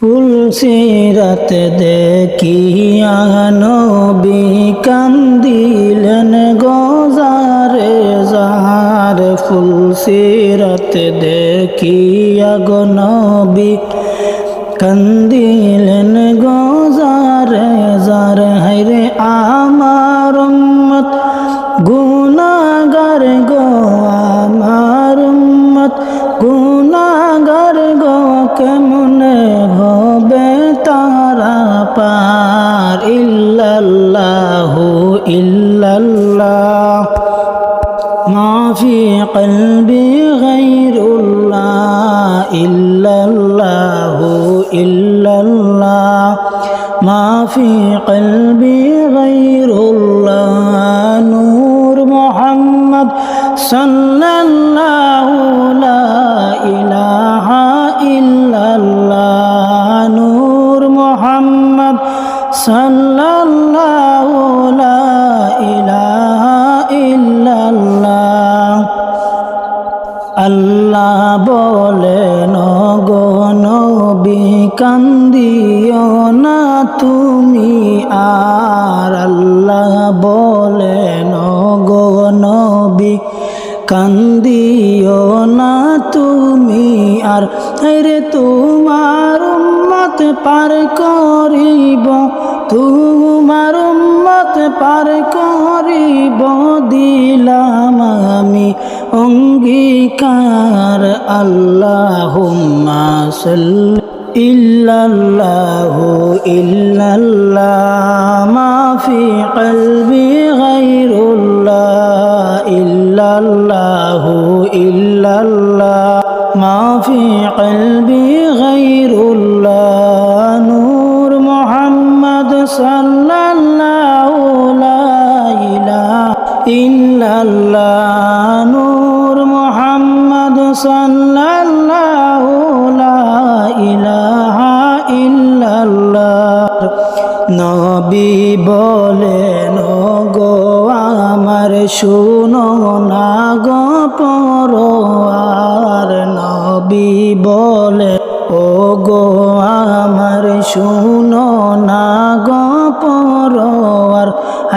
ফুলসিরাত দেখিয়া নবী কান্দিলেন গোজারে জার। ফুলসিরাত দেখিয়া গো নবী কান্দিলেন গোজারে জার। হায়রে আমার উম্মত গুনাহগার গো, আমার উম্মত গুনাহগার গো, কেমনে হবে তারা পার। ইল্লাল্লাহু ইল্লাল্লাহ মা ফি কলবি গায়রুল্লাহ। ইল্লাল্লাহু ইল্লাল্লাহ মা ফি কলবি গায়রুল্লাহ। নূর মুহাম্মদ সাল্লাল্লাহু লা ইলাহা ইল্লাল্লাহ। নূর মুহাম্মদ সাল্লাল্লাহু লা ইলাহা ইল্লাল্লাহ। আল্লাহ বলেন গো নবী কান্দিও না তুমি আর। আল্লাহ বলেন গো নবী কান্দিও না তুমি আর। রে তোমার উম্মত পার করিব, তোমার উম্মত পার করিব, দিলাম আমি অঙ্গীকার। আল্লাহুম্মা সাল্লি ইল্লাল্লাহু ইল্লাল্লাহ মা ফি কলবি গায়রুল্লাহ। ইল্লাল্লাহু ইল্লাল্লাহ মা ফি কলবি গায়রুল্লাহ। নূর মুহাম্মদ সাল্লাল্লাহু লা ইলাহা ইল্লাল্লাহ। নূর মুহাম্মদ সাল্লাল্লাহু লা ইলাহা ইল্লাল্লাহ। নবী বলেন গো আমার শুনো না গো পরোয়ার। নবী বলে ও গো আমার শুনো না গো পরোয়ার।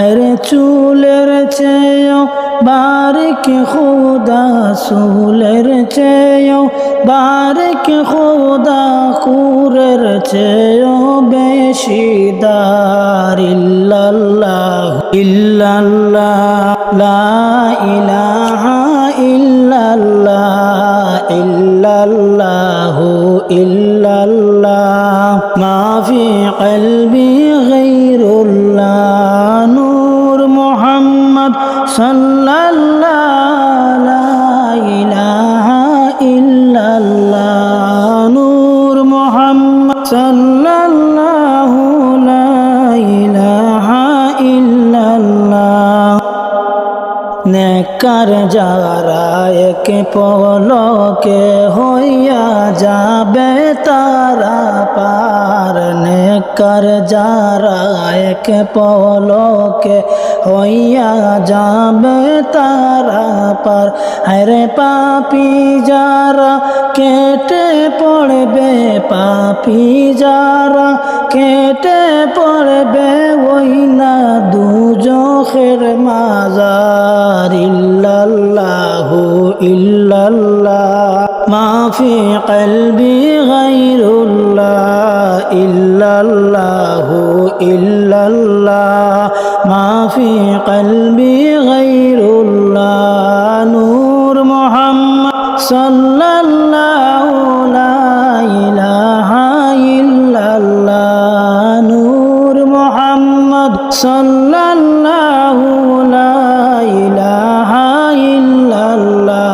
আরে চুলের চেয়েও বারিক খুদা, চুলের চেয়েও বারিক খুদা, কুরের চেয়েও বেশি দার। ইল্লাল্লাহ ইল্লাল্লাহ লা ইলাহা ইল্লাল্লাহ। ইল্লাল্লাহু ইল্লাল্লাহ মা ফি কলবি গায়রুল্লাহ। নূর মুহাম্মদ সাল্লাল্লাহু লা ইলাহা ইল্লাল্লাহ। নূর মুহাম্মদ সাল্লাল্লাহু লা ইলাহা ইল্লাল্লাহ। নেককার যারা এক পলকে হইয়া যাবে তারা পার। নেককার যারা এক পলকে হইয়া যাবে তারা পার। আরে পাপী যারা কেটে পড়বে, পাপী যারা কেটে পড়বে, ওই না দুজখের মাজার। ইল্লাল্লাহু ইল্লাল্লাহ মা ফি কলবি গায়রুল্লাহ। ইল্লাল্লাহু ইল্লাল্লাহ মা ফি কলবি গায়রুল্লাহ। নূর মুহাম্মদ সাল্লাল্লাহু লা ইলাহা ইল্লাল্লাহ। নূর মুহাম্মদ সাল্লাল্লাহু লা ইলাহা ইল্লাল্লাহ।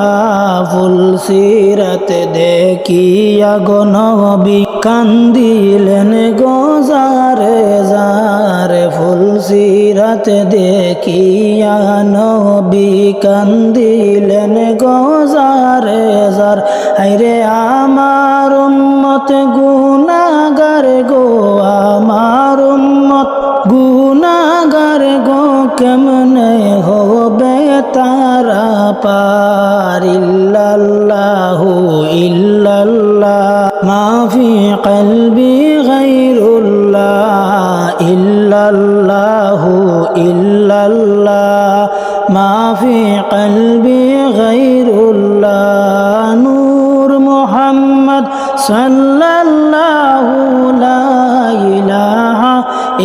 ফুলসিরাত দেখিয়া গো নবী কান্দিলেন গোজারে জার। ফুলসিরাত দেখিয়া নবী কান্দিলেন গোজারে জার। হায়রে আমার উম্মত গুনাহগার গো, আমার উম্মত গুনাহগার গো, কেমনে হবে তারা পার। ইল্লাল্লাহু ইল্লাল্লাহ মা ফি কলবি গায়রুল্লাহ ইল্লাল্লাহু ইল্লাল্লাহ মা ফি কলবি গায়রুল্লাহ নূর মুহাম্মদ সাল্লাল্লাহু লা ইলাহা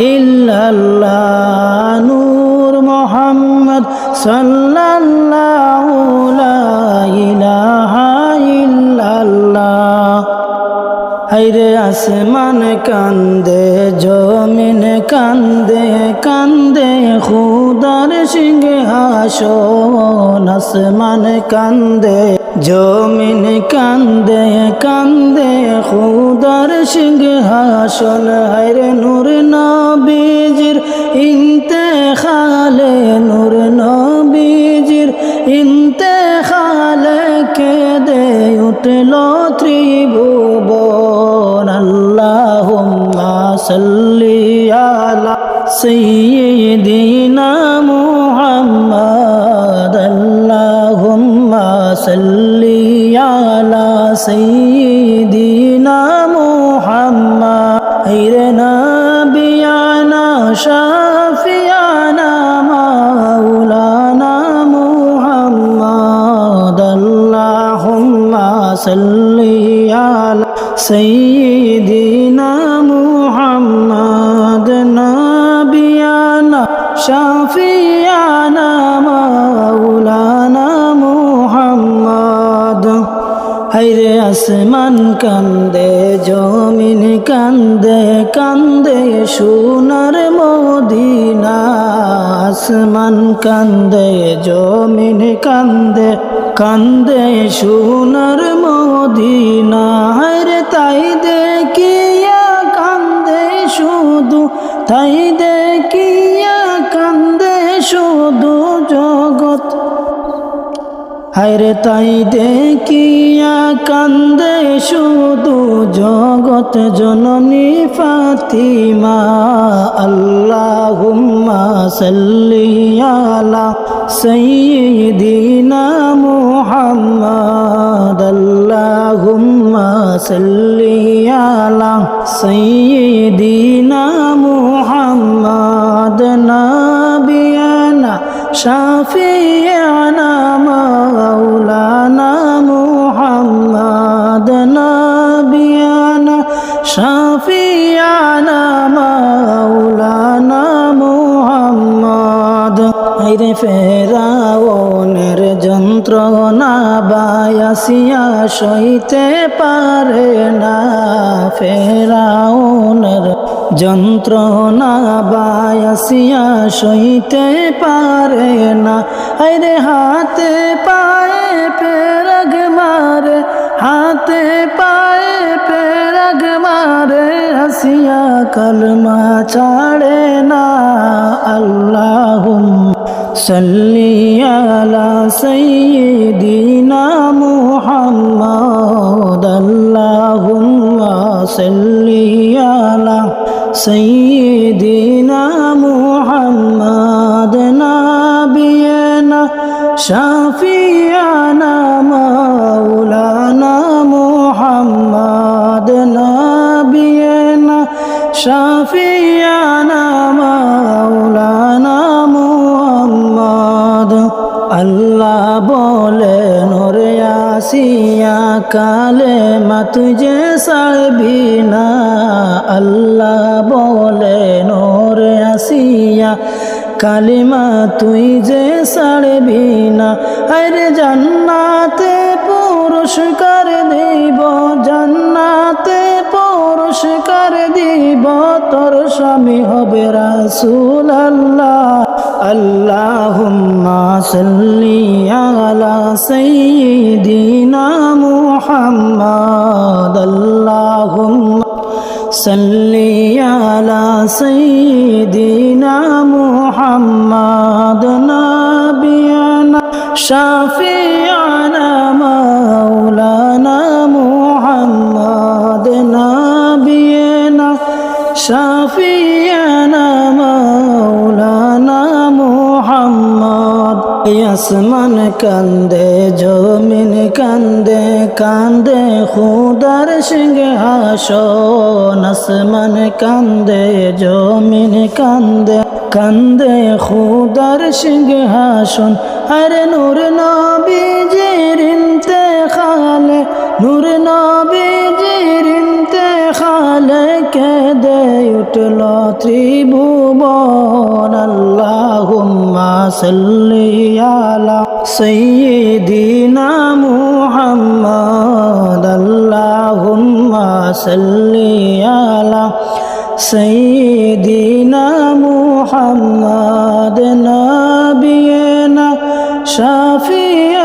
ইল্লাল্লাহ নূর মুহাম্মদ সাল্লাল্লাহু লা ইলাহা ইল্লাল্লাহ হায়রে আসমান কান্দে জমিন কান্দে কান্দে খুদার সিংহাসন আসমান কান্দে জমিন কান্দে কান্দে খুদার সিংহাসন হায়রে নূর নবীজির ইন্তেখালে নূর নবীজির ইন্তেখালে কেঁদে উঠল ত্রিভুবন আল্লাহুম্মা সাল্লি আলা সাইয়্যিদিনা মুহাম্মাদ আল্লাহুম্মা সাল্লি আলা সাইয়্যিদিনা মুহাম্মাদ হায়রে নবিয়ানা শাফিয়ানা মাওলানা মুহাম্মাদ আল্লাহুম্মা সাল্লি আলা সাইয়্যিদিনা মুহাম্মাদ নবিয়ানা শাফিয়ানা মাওলানা মুহাম্মাদ হায়রে আসমান কান্দে জমিন কান্দে কান্দে সোনার মদিনা আসমান কান্দে জমিন কান্দে কান্দে সোনার মদিনা হায়রে তাই দেখিয়া কান্দে শুধু তাই দেখিয়া কান্দে শুধু জগৎ হায়রে তাই দেখিয়া কান্দে শুধু জগৎ জননী ফাতিমা আল্লাহুম্মা সাল্লি আলা সাইয়্যিদিনা মুহাম্মাদ আল্লাহুম্মা সাল্লি আলা সাইয়্যিদিনা মুহাম্মাদ নবিয়ানা শাফিয়ানা মাওলানা মুহাম্মাদ নবিয়ানা শাফিয়ানা মাওলানা মুহাম্মাদ হায়রে ফেরাউনের যন্ত্রণা বায়াসিয়া সইতে পারে না ফেরাউনের যন্ত্রণা বায়াসিয়া সইতে পারে না হায়রে হাতে পায়ে পেরাগ মারে হাতে পায়ে পেরাগ মারে হাসিয়া কলমা ছাড়ে না আল্লাহুম্মা সাল্লি আলা সাইয়্যিদিনা মুহাম্মাদ আল্লাহুম্মা সাল্লি আলা সাইয়্যিদিনা মুহাম্মাদ নাবিয়ানা শাফিয়ানা মাওলানা মুহাম্মাদ নাবিয়ানা শাফিয়ানা মাওলানা মুহাম্মাদ আল্লাহ বলে নূরে আসিয়া কালেমা তুঝে ছাড়বি না আল্লাহ বলে নূরে আসিয়া কালিমা তুই যে ছাড়বি না আরে জান্নাতে পুরস্কার দিব জান্নাতে পুরস্কার দিব তোর স্বামী হবে রাসূলুল্লাহ আল্লাহুম্মা সাল্লি আলা সাইয়্যিদিনা মুহাম্মাদ আল্লাহুম্মা সাল্লি আলা সাইয়্যিদিনা মুহাম্মাদ নাবিয়ানা শাফিয়ানা মাওলানা মুহাম্মাদ নাবিয়ানা শাফিয়ানা মাওলানা মুহাম্মাদ আসমান কান্দে জমিন কান্দে কান্দে খুদার সিংহাসন আসমান কান্দে জমিন কান্দে কান্দে খুদার সিংহাসন আরে নূর নবীজির ইন্তেখালে নূর নবীজির ইন্তেখালে কেঁদে উঠল ত্রিভুবন আল্লাহুম্মা সাল্লি আলা সাইয়্যিদিনা মুহাম্মদ আল্লাহুম্মা সাল্লি আলা সাইয়্যিদিনা মুহাম্মদ নবিয়না শাফিয়া